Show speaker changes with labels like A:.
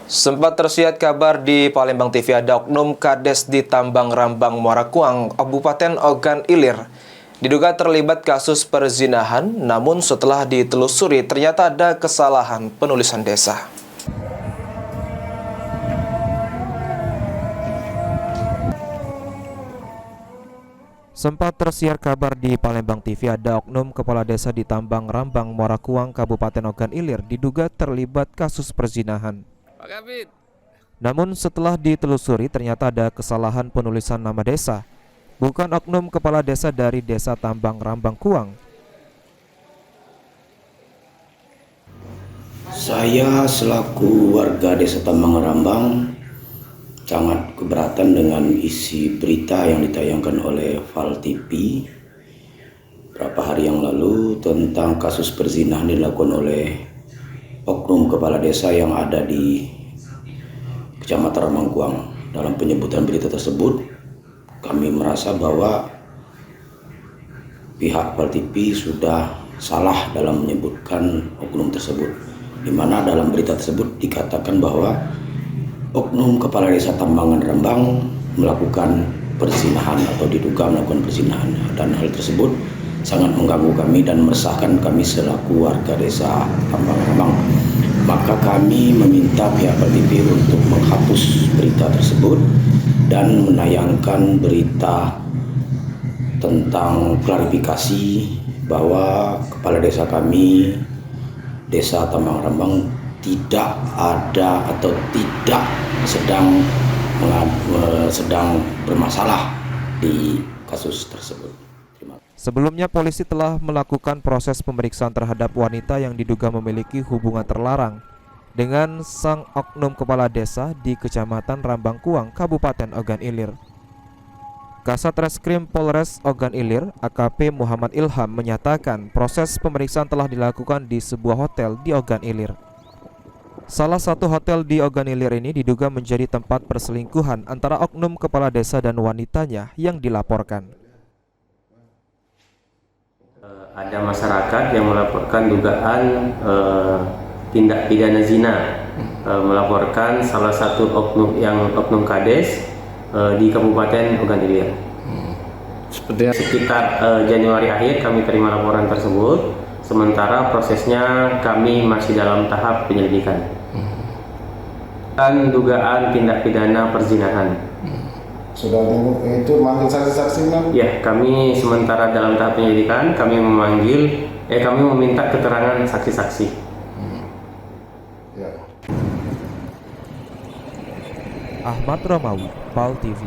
A: Sempat tersiar kabar di Palembang TV ada oknum Kades di Tambang Rambang Muara Kuang, Kabupaten Ogan Ilir. Diduga terlibat kasus perzinahan, namun setelah ditelusuri ternyata ada kesalahan penulisan desa. Sempat tersiar kabar di Palembang TV ada oknum kepala desa di Tambang Rambang Muara Kuang, Kabupaten Ogan Ilir diduga terlibat kasus perzinahan. Namun setelah ditelusuri ternyata ada kesalahan penulisan nama desa. Bukan oknum kepala desa dari desa Tambang Rambang Kuang.
B: Saya selaku warga desa Tambang Rambang sangat keberatan dengan isi berita yang ditayangkan oleh Val TV beberapa hari yang lalu tentang kasus perzinahan dilakukan oleh oknum kepala desa yang ada di Kecamatan Rambang Kuang. Dalam penyebutan berita tersebut, kami merasa bahwa pihak Val TV sudah salah dalam menyebutkan oknum tersebut, di mana dalam berita tersebut dikatakan bahwa oknum kepala desa Tambangan Rambang melakukan perzinahan atau diduga melakukan perzinahan, dan hal tersebut sangat mengganggu kami dan meresahkan kami selaku warga desa Tambang Rambang. Maka kami meminta pihak Val TV untuk menghapus berita tersebut dan menayangkan berita tentang klarifikasi bahwa kepala desa kami, desa Tambang Rambang, tidak ada atau tidak sedang bermasalah di kasus tersebut.
A: Sebelumnya polisi telah melakukan proses pemeriksaan terhadap wanita yang diduga memiliki hubungan terlarang dengan sang oknum kepala desa di Kecamatan Rambang Kuang, Kabupaten Ogan Ilir. Kasat Reskrim Polres Ogan Ilir, AKP Muhammad Ilham, menyatakan proses pemeriksaan telah dilakukan di sebuah hotel di Ogan Ilir. Salah satu hotel di Ogan Ilir ini diduga menjadi tempat perselingkuhan antara oknum kepala desa dan wanitanya yang dilaporkan.
C: Ada masyarakat yang melaporkan dugaan tindak pidana zina, melaporkan salah satu oknum Kades di Kabupaten Ogan Ilir. Sekitar Januari akhir kami terima laporan tersebut, sementara prosesnya kami masih dalam tahap penyelidikan. Dan dugaan tindak pidana perzinahan.
D: Sudah itu manggil saksi-saksi kan?
C: Ya, kami sementara dalam tahap penyelidikan, kami meminta keterangan saksi-saksi.
D: Ya.
A: Ahmad Romawi, Val TV.